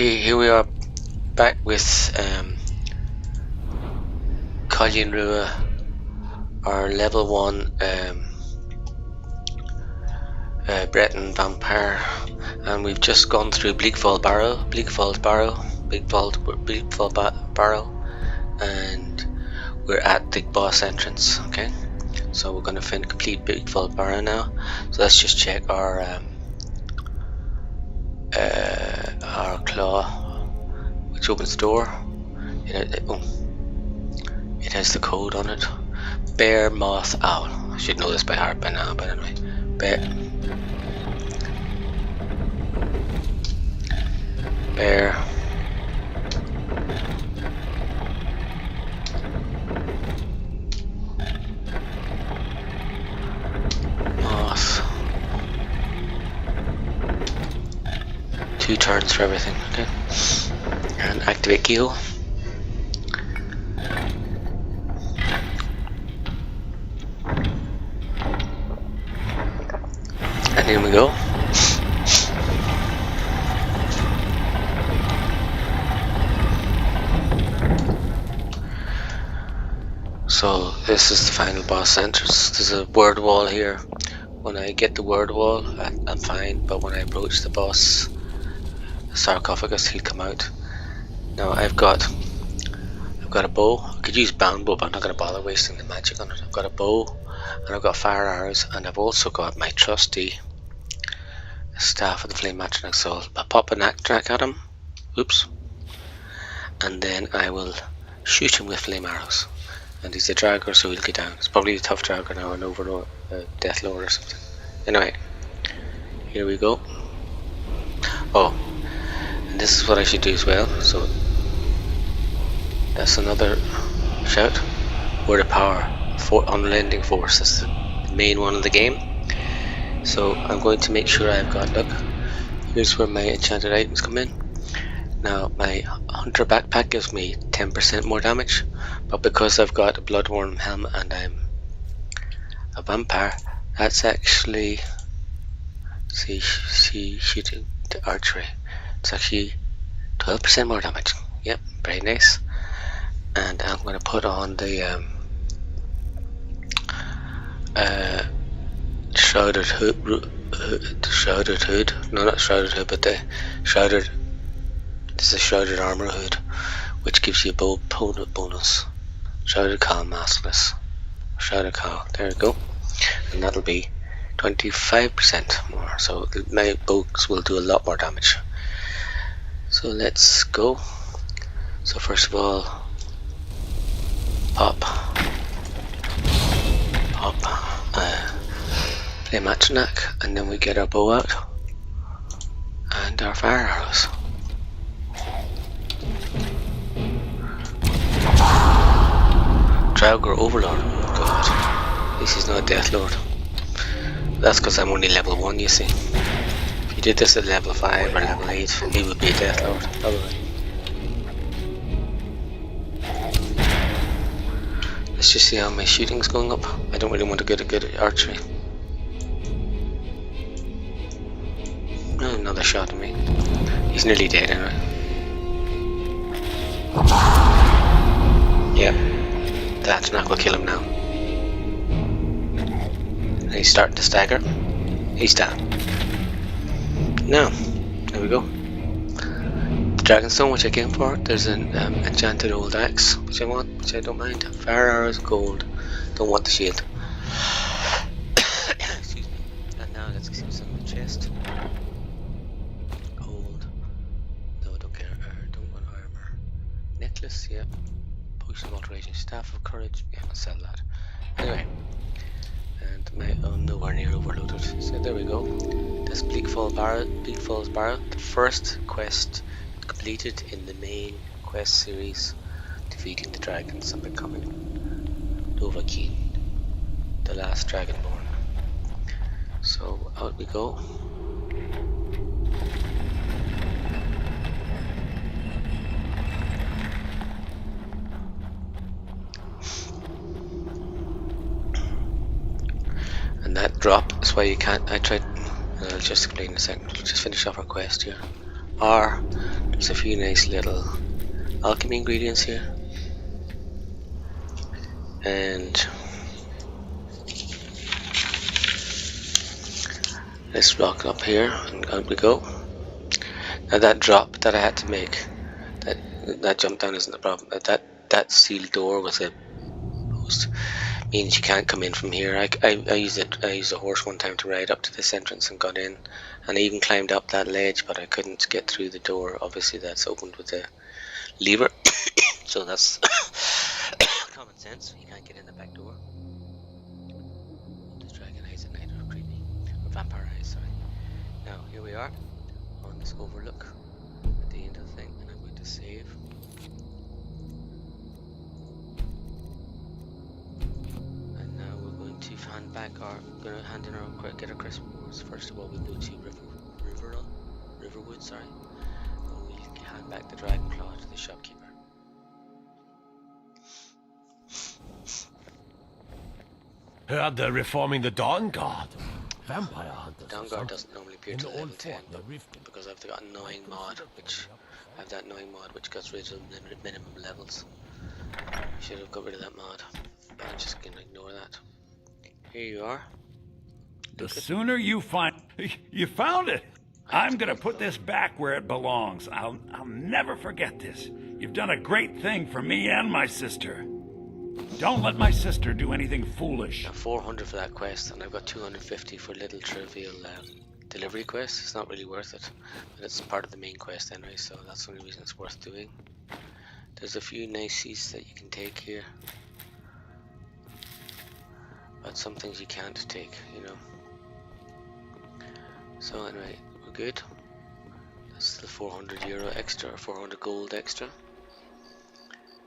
Okay, here we are back with Colleen Rua, our level 1 Breton vampire, and we've just gone through Bleak Falls Barrow, and we're at the boss entrance. Okay, so we're going to complete Bleak Falls Barrow now. So let's just check our claw, which opens the door. It has the code on it. Bear, moth, owl. I should know this by heart by now, but anyway. Bear. Moth. 2 turns for everything, okay? And activate keyhole. And here we go. So this is the final boss entrance. There's a word wall here. When I get the word wall, I'm fine, but when I approach the boss sarcophagus, he'll come out. Now I've got a bow. I could use bamboo, but I'm not going to bother wasting the magic on it. I've got a bow, and I've got fire arrows, and I've also got my trusty staff of the flame matching. So I'll pop an track at him. Oops. And then I will shoot him with flame arrows. And he's a dragger, so he'll get down. It's probably a tough dragger now, an overlord, death lord or something. Anyway, here we go. Oh, and this is what I should do as well. So that's another shout. Word of power, unending force. That's the main one of the game. So I'm going to make sure I've got. Look, here's where my enchanted items come in. Now my hunter backpack gives me 10% more damage, but because I've got a bloodworm helmet and I'm a vampire, that's actually shooting the archery. It's actually 12% more damage. Yep, very nice. And I'm going to put on the shrouded hood. No, not shrouded hood, but the shrouded. This is a shrouded armor hood, which gives you a bold opponent bonus. Shrouded cowl, maskless. Shrouded cowl. There we go. And that'll be 25% more. So my bows will do a lot more damage. So let's go. So first of all, pop, flame matchnack, and then we get our bow out and our fire arrows. Draugr Overlord. Oh god, this is not a Death Lord. That's because I'm only level 1, you see. If you did this at level 5 or level 8, he would be a Death Lord, probably. Let's just see how my shooting's going up. I don't really want to get a good archery. Another shot at me. He's nearly dead anyway. Yep. That's not going to kill him now. And he's starting to stagger. He's down. Now, there we go. The Dragonstone, which I came for. There's an enchanted old axe, which I want, which I don't mind. Fire arrows, gold. Don't want the shield. Excuse me. And now let's see what's in the chest. Gold. No, I don't care. Don't want armor. Necklace, yep. Potion of alteration, staff of courage. Yeah, I'll sell that. Anyway, and I'm nowhere near overloaded. So there we go. That's Bleak Falls Barrow. The first quest completed in the main quest series, defeating the dragons and becoming Dovahkiin, the last dragonborn. So out we go. And that drop is why you can't. I tried. I'll just explain in a second. We'll just finish off our quest here. R There's a few nice little alchemy ingredients here. And let's rock up here and out we go. Now that drop that I had to make, that jump down isn't a problem. That sealed door with a post means you can't come in from here. I used a horse one time to ride up to this entrance and got in, and I even climbed up that ledge, but I couldn't get through the door. Obviously that's opened with a lever, so that's common sense. You can't get in the back door. This dragon eyes at night are creepy, or vampire eyes, sorry. Now here we are on this overlook at the end of the thing, and I'm going to save. And now we're going to hand back hand in our get our crisp rewards. First of all, we'll go to Riverwood, sorry. And we'll hand back the dragon claw to the shopkeeper. Heard they're reforming the Dawn Guard. Vampire hunters. The Dawn Guard doesn't normally appear till level 10, but because I've got annoying mod, which gets rid of minimum levels. I should have got rid of that mod, but I'm just gonna ignore that. Here you are. The sooner you find... You found it! I'm gonna put this back where it belongs. I'll never forget this. You've done a great thing for me and my sister. Don't let my sister do anything foolish. Now 400 for that quest, and I've got 250 for little trivial delivery quests. It's not really worth it, but it's part of the main quest anyway, so that's the only reason it's worth doing. There's a few niceties that you can take here, but some things you can't take, you know. So anyway, we're good. That's the 400 euro extra, or 400 gold extra.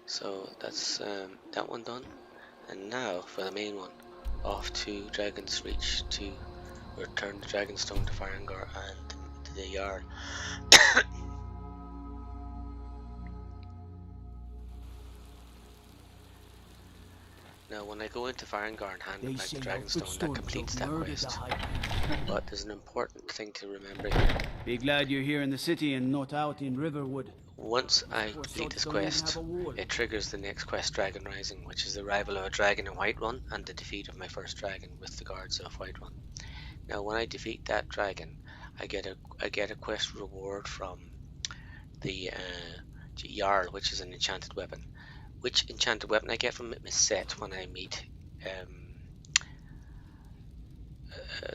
So that's that one done, and now for the main one, off to Dragon's Reach to return the Dragonstone to Farengar and to the Jarl. Now when I go into Farengar and hand back the Dragonstone, that completes that quest. But there's an important thing to remember here. Be glad you're here in the city and not out in Riverwood. Once I complete this quest, it triggers the next quest, Dragon Rising, which is the arrival of a dragon in Whiterun and the defeat of my first dragon with the guards of Whiterun. Now when I defeat that dragon, I get a quest reward from the Jarl, which is an enchanted weapon. Which enchanted weapon I get from it is set when I meet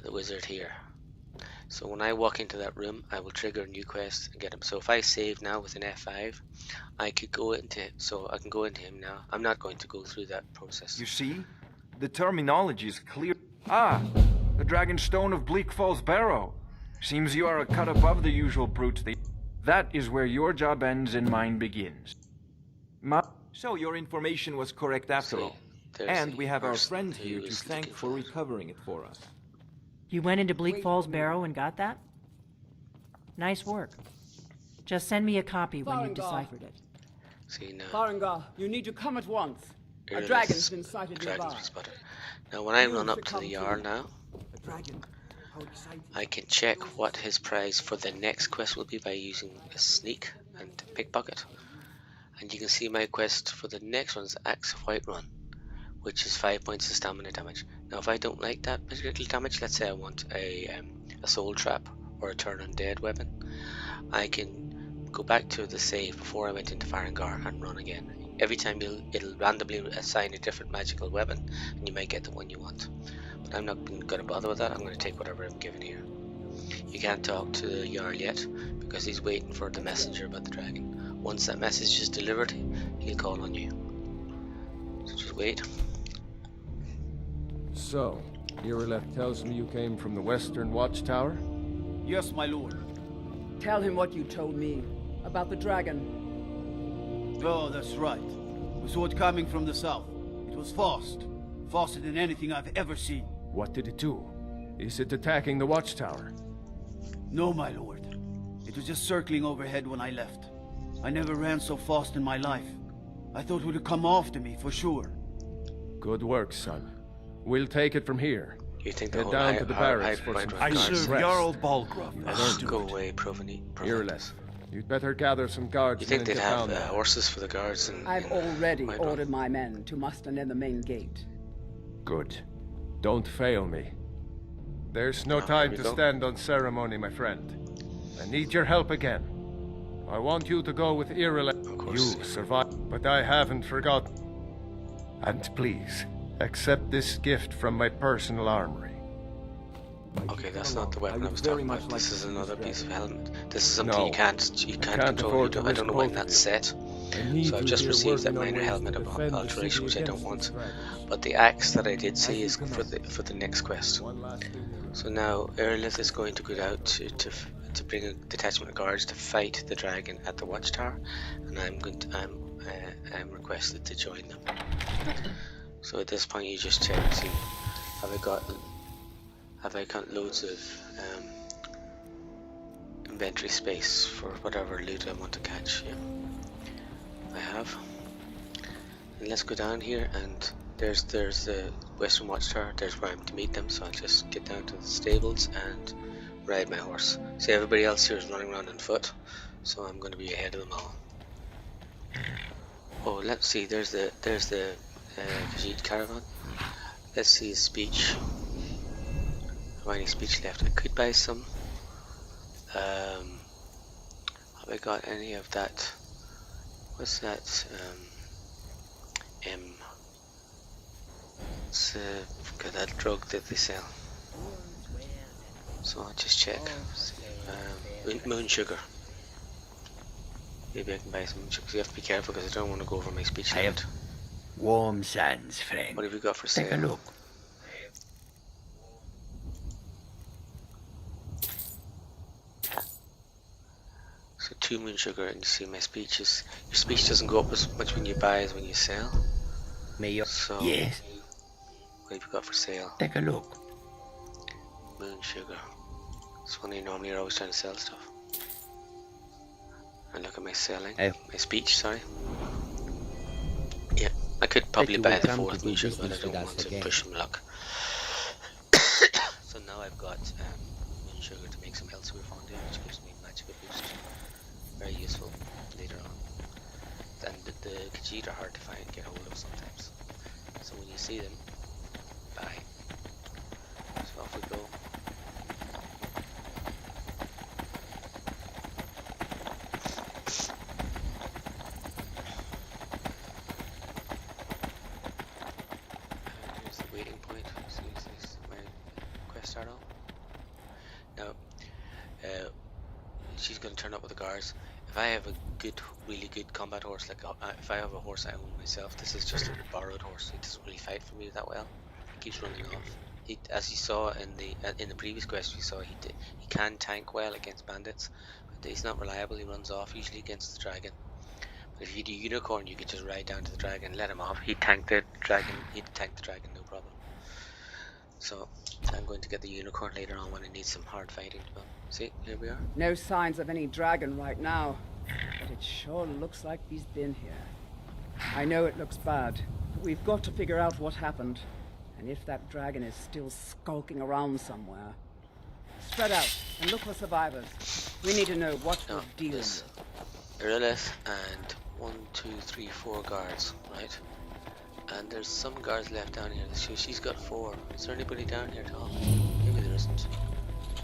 the wizard here. So when I walk into that room, I will trigger a new quest and get him. So if I save now with an F5, I could go into him. So I can go into him now. I'm not going to go through that process. You see? The terminology is clear. Ah, the Dragonstone of Bleak Falls Barrow. Seems you are a cut above the usual brutes. That is where your job ends and mine begins. So your information was correct after all. And we have our friend here to thank for recovering it for us. You went into Bleak Falls Barrow and got that? Nice work. Just send me a copy when you've deciphered it. See now. Farengar, you need to come at once. A dragon's been sighted nearby. Now when I run up to the Jarl now, I can check what his prize for the next quest will be by using a sneak and pickpocket. And you can see my quest for the next one is Axe of Whiterun, which is 5 points of stamina damage. Now if I don't like that particular damage, let's say I want a soul trap or a turn undead weapon, I can go back to the save before I went into Farengar and run again. Every time it'll randomly assign a different magical weapon, and you might get the one you want. But I'm not going to bother with that. I'm going to take whatever I'm given here. You can't talk to the Jarl yet because he's waiting for the messenger about the dragon. Once that message is delivered, he'll call on you. So just wait. So, Irileth tells me you came from the Western Watchtower? Yes, my lord. Tell him what you told me about the dragon. Oh, that's right. We saw it coming from the south. It was fast. Faster than anything I've ever seen. What did it do? Is it attacking the Watchtower? No, my lord. It was just circling overhead when I left. I never ran so fast in my life. I thought it would come after me, for sure. Good work, son. We'll take it from here. You think the Head whole down to the barracks for some I serve rest. Jarl Balgraf. Go away, Proveni. Irileth, You'd better gather some guards You think and they'd get have down there. horses for the guards? I've already Whiterun? ordered my men to muster near the main gate. Good. Don't fail me. There's no here time we to go. stand on ceremony, my friend. I need your help again. I want you to go with Ireland. Of course. You survived, but I haven't forgotten. And please, accept this gift from my personal armory. Okay, that's not the weapon I was talking about. This is another piece of helmet. This is something No, you can't control. afford to I don't know risk when both of that's you. set. I need So I've you just here received that working on minor ways to helmet of defend the alteration, city which I don't against want. these dragons. But the axe that I did see is As for you the next quest. One last thing here. So now Erlith is going to go out to bring a detachment of guards to fight the dragon at the watchtower, and I'm requested to join them. So at this point, you just check and see have I got loads of inventory space for whatever loot I want to catch. Yeah, I have. And let's go down here, and there's the Western Watchtower. There's where I'm to meet them. So I'll just get down to the stables and ride my horse. See, everybody else here is running around on foot, so I'm going to be ahead of them all. Oh, let's see. There's the Khajiit caravan. Let's see his speech. Have any speech left? I could buy some. Have I got any of that? What's that? It's got that drug that they sell. So I'll just check. Moon sugar. Maybe I can buy some moon sugar. You have to be careful because I don't want to go over my speech limit. Warm sands, friend. What have you got for sale? Take a look. So 2 moon sugar, and you see my speech is your speech doesn't go up as much when you buy as when you sell. So Yes, what have you got for sale? take a look. Moon sugar. It's funny, normally you're always trying to sell stuff. And look at my selling. Hey. My speech, sorry. Yeah, I could probably you buy will the come 4th to moon do sugar, but I business don't with us want to again. push some luck. So now I've got moon sugar to make some Elsewhere fondue, which gives me magical boost. Very useful later on. And the Khajiit are hard to find, get hold of sometimes. So when you see them, buy. So off we go. Here's the waiting point. So this is my quest start on. Now, she's going to turn up with the guards. If I have a really good combat horse, like if I have a horse I own myself, this is just a borrowed horse. He doesn't really fight for me that well. He keeps running off. As you saw in the previous quest, you saw he can tank well against bandits, but he's not reliable. He runs off usually against the dragon. But if you do unicorn, you could just ride down to the dragon, let him off. He'd tank the dragon. No problem. So I'm going to get the unicorn later on when I need some hard fighting. But see, here we are. No signs of any dragon right now, but it sure looks like he's been here. I know it looks bad, but we've got to figure out what happened, and if that dragon is still skulking around somewhere. Spread out and look for survivors. We need to know what No, we're dealing this with. Irilith and 1, 2, 3, 4 guards, right? And there's some guards left down here. She's got 4. Is there anybody down here at all? Maybe there isn't.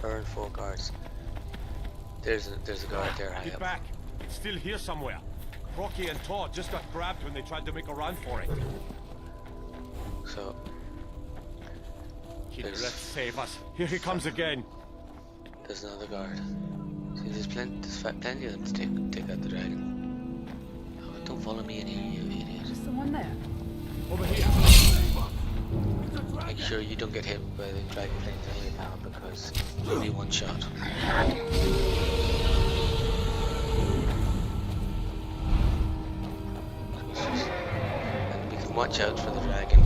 Her and 4 guards. There's a guard there high Get up. back. It's still here somewhere. Rocky and Todd just got grabbed when they tried to make a run for it. So Let's save us. Here he comes again. there's another guard. See, there's plenty of them to take out the dragon. Oh, don't follow me in here, you idiot. Is someone there? Over here. Make sure you don't get hit by the dragon flames anyway, pal, because it's only one shot. And we can watch out for the dragon.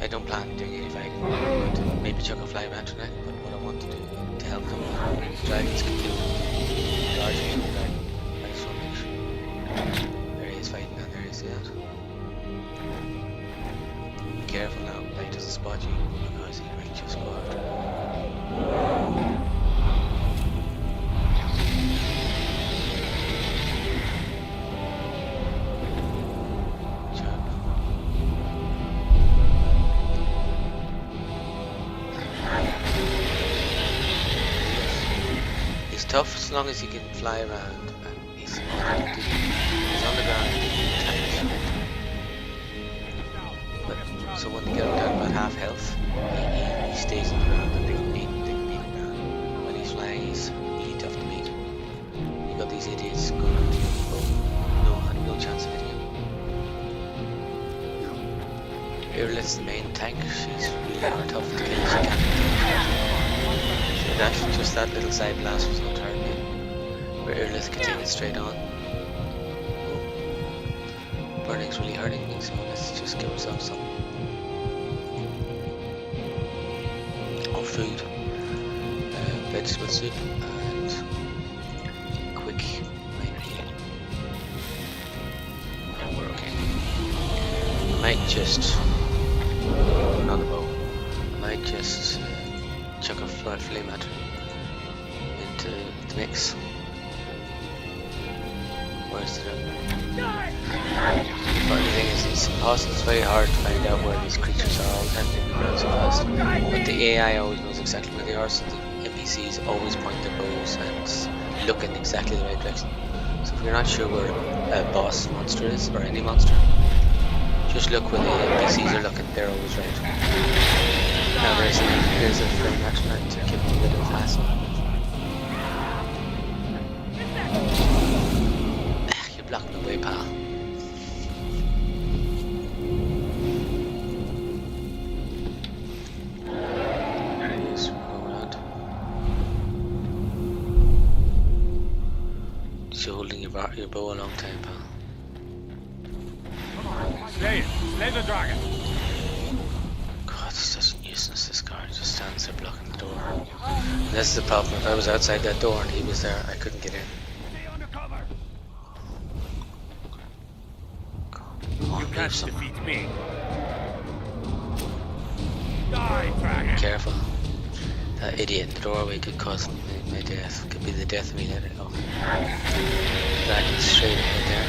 I don't plan on doing any fighting. I'm going to maybe chuck a fly rat tonight, but what I want to do to help them, the dragons can kill them. Charging the dragon. I just want to make sure. There he is fighting down there, you see that? Be careful now, Blake doesn't spot you, because he might just go after you. tough as long as you can fly around and he's on the ground and but so when they get him down about half health, he stays on the ground and they can beat him down. When he's flying, he's really tough to beat. You got these idiots going around here, no chance of hitting him. Irla's the main tank. She's really hard tough to kill. She can't kill. Just that little side blast was not hurt me. Where Irla's continued straight on. Burning's really hurting me, so let's just give ourselves some food, vegetable soup, and quick minor healing. And we're okay. I might just another bow. I might just chuck a flame at her into the mix. Where's the funny thing is, it's impossible. It's very hard to find out where these creatures are all the time. They move around so fast. But the AI always knows exactly where they are, so the NPCs always point their bows and look in exactly the right direction. So if you're not sure where a boss monster is, or any monster, just look where the NPCs are looking. They're always right. Now here's a flame action to give them a bit of hassle. You blocked my way, pal. You're holding your bow a long time, pal. Slay the dragon. God, this doesn't useless. This guard just stands there blocking the door. And this is the problem. If I was outside that door and he was there, I couldn't get in. Stay under cover. Come on, You leave can't some. defeat me. Die, dragon. Careful. That idiot in the doorway could cause my death. Could be the death of me. Let it go. Dragon straight ahead there.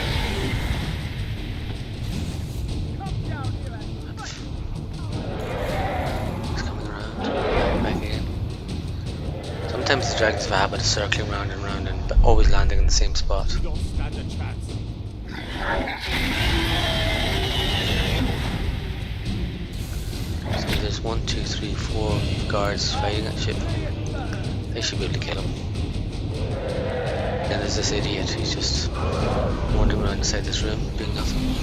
He's coming around. Back again. Sometimes the dragons have a habit of circling round and round but always landing in the same spot. You don't stand a chance. So there's 1, 2, 3, 4 guards fighting that ship. They should be able to kill him. Then there's this idiot who's just wandering around inside this room doing nothing.